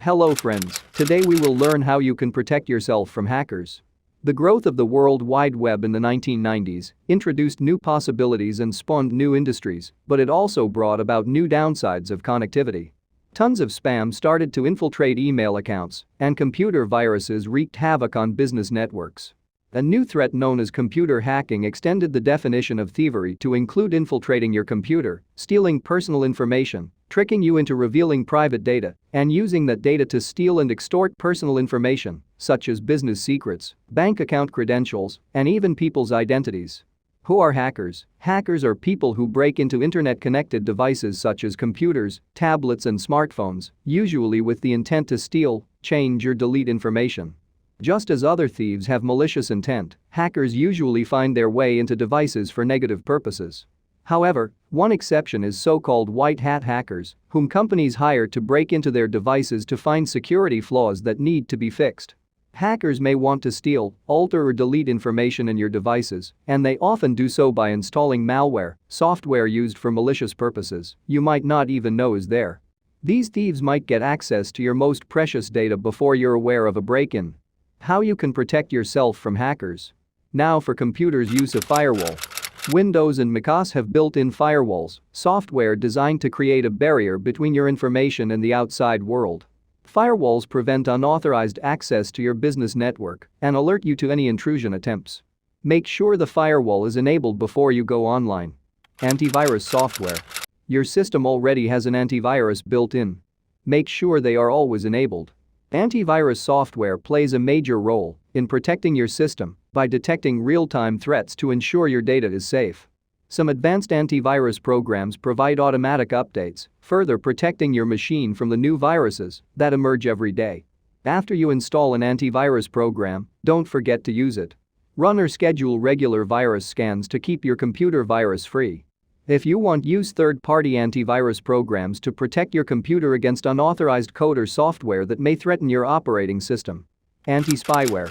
Hello friends, today we will learn how you can protect yourself from hackers. The growth of the World Wide Web in the 1990s introduced new possibilities and spawned new industries, but it also brought about new downsides of connectivity. Tons of spam started to infiltrate email accounts, and computer viruses wreaked havoc on business networks. A new threat known as computer hacking extended the definition of thievery to include infiltrating your computer, stealing personal information, tricking you into revealing private data, and using that data to steal and extort personal information, such as business secrets, bank account credentials, and even people's identities. Who are hackers? Hackers are people who break into internet-connected devices such as computers, tablets, and smartphones, usually with the intent to steal, change, or delete information. Just as other thieves have malicious intent, hackers usually find their way into devices for negative purposes. However, one exception is so-called white hat hackers, whom companies hire to break into their devices to find security flaws that need to be fixed. Hackers may want to steal, alter, or delete information in your devices, and they often do so by installing malware, software used for malicious purposes you might not even know is there. These thieves might get access to your most precious data before you're aware of a break-in. How you can protect yourself from hackers. Now for computers, use of FireWall. Windows and macOS have built-in firewalls, software designed to create a barrier between your information and the outside world. Firewalls prevent unauthorized access to your business network and alert you to any intrusion attempts. Make sure the firewall is enabled before you go online. Antivirus software. Your system already has an antivirus built in. Make sure they are always enabled. Antivirus software plays a major role in protecting your system by detecting real-time threats to ensure your data is safe. Some advanced antivirus programs provide automatic updates, further protecting your machine from the new viruses that emerge every day. After you install an antivirus program, don't forget to use it. Run or schedule regular virus scans to keep your computer virus-free. If you want, use third-party antivirus programs to protect your computer against unauthorized code or software that may threaten your operating system. Anti-spyware.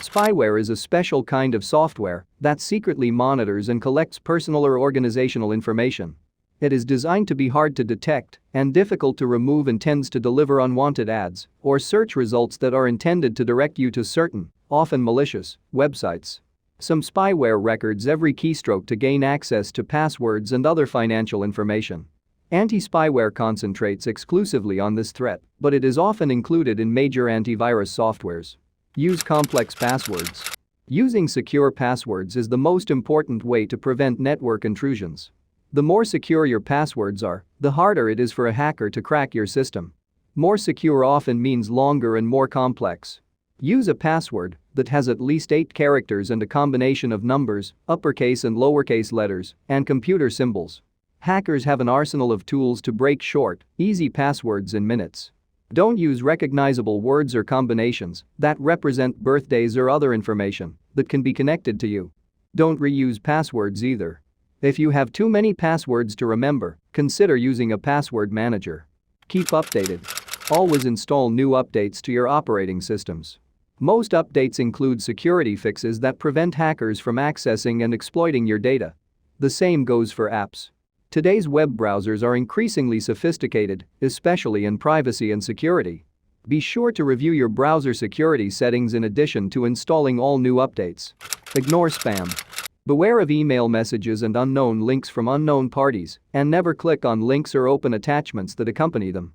Spyware is a special kind of software that secretly monitors and collects personal or organizational information. It is designed to be hard to detect and difficult to remove and tends to deliver unwanted ads or search results that are intended to direct you to certain, often malicious, websites. Some spyware records every keystroke to gain access to passwords and other financial information. Anti-spyware concentrates exclusively on this threat, but it is often included in major antivirus softwares. Use complex passwords. Using secure passwords is the most important way to prevent network intrusions. The more secure your passwords are, the harder it is for a hacker to crack your system. More secure often means longer and more complex. Use a password that has at least 8 characters and a combination of numbers, uppercase and lowercase letters, and computer symbols. Hackers have an arsenal of tools to break short, easy passwords in minutes. Don't use recognizable words or combinations that represent birthdays or other information that can be connected to you. Don't reuse passwords either. If you have too many passwords to remember, consider using a password manager. Keep updated. Always install new updates to your operating systems. Most updates include security fixes that prevent hackers from accessing and exploiting your data. The same goes for apps. Today's web browsers are increasingly sophisticated, especially in privacy and security. Be sure to review your browser security settings in addition to installing all new updates. Ignore spam. Beware of email messages and unknown links from unknown parties, and never click on links or open attachments that accompany them.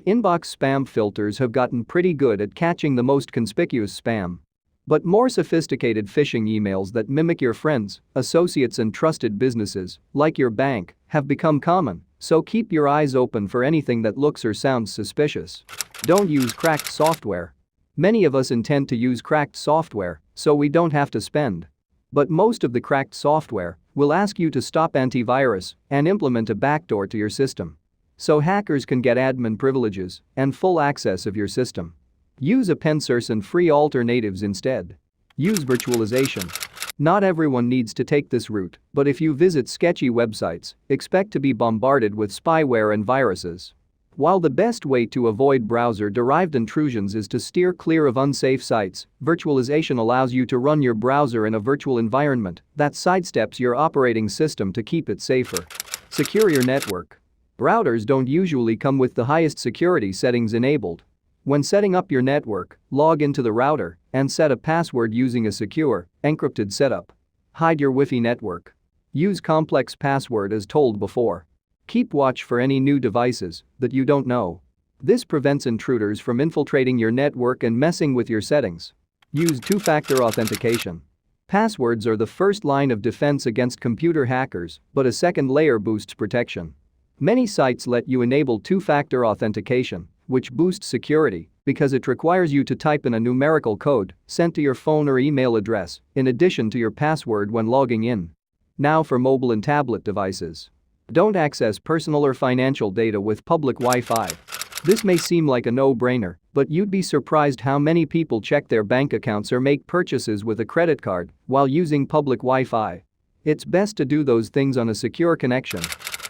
Inbox spam filters have gotten pretty good at catching the most conspicuous spam. But more sophisticated phishing emails that mimic your friends, associates, and trusted businesses, like your bank, have become common, so keep your eyes open for anything that looks or sounds suspicious. Don't use cracked software. Many of us intend to use cracked software so we don't have to spend. But most of the cracked software will ask you to stop antivirus and implement a backdoor to your system. So hackers can get admin privileges and full access of your system. Use a pen source and free alternatives instead. Use virtualization. Not everyone needs to take this route, but if you visit sketchy websites, expect to be bombarded with spyware and viruses. While the best way to avoid browser-derived intrusions is to steer clear of unsafe sites, virtualization allows you to run your browser in a virtual environment that sidesteps your operating system to keep it safer. Secure your network. Routers don't usually come with the highest security settings enabled. When setting up your network, log into the router and set a password using a secure, encrypted setup. Hide your Wi-Fi network. Use complex password as told before. Keep watch for any new devices that you don't know. This prevents intruders from infiltrating your network and messing with your settings. Use two-factor authentication. Passwords are the first line of defense against computer hackers, but a second layer boosts protection. Many sites let you enable two-factor authentication, which boosts security because it requires you to type in a numerical code sent to your phone or email address in addition to your password when logging in. Now for mobile and tablet devices. Don't access personal or financial data with public Wi-Fi. This may seem like a no-brainer, but you'd be surprised how many people check their bank accounts or make purchases with a credit card while using public Wi-Fi. It's best to do those things on a secure connection.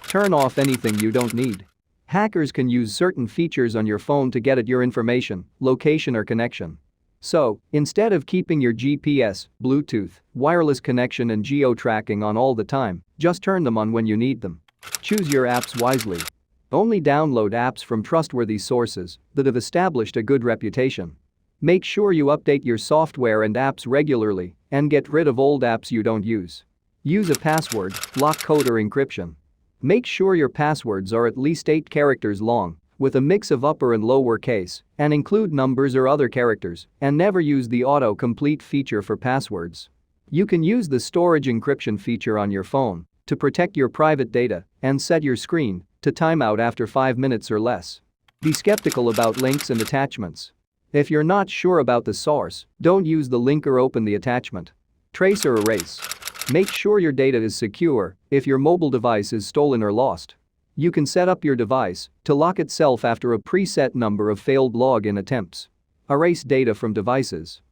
Turn off anything you don't need. Hackers can use certain features on your phone to get at your information, location or connection. So, instead of keeping your GPS, Bluetooth, wireless connection and geo-tracking on all the time, just turn them on when you need them. Choose your apps wisely. Only download apps from trustworthy sources that have established a good reputation. Make sure you update your software and apps regularly and get rid of old apps you don't use. Use a password, lock code or encryption. Make sure your passwords are at least 8 characters long, with a mix of upper and lower case, and include numbers or other characters, and never use the auto-complete feature for passwords. You can use the storage encryption feature on your phone to protect your private data and set your screen to timeout after 5 minutes or less. Be skeptical about links and attachments. If you're not sure about the source, don't use the link or open the attachment. Trace or erase. Make sure your data is secure if your mobile device is stolen or lost. You can set up your device to lock itself after a preset number of failed login attempts. Erase data from devices.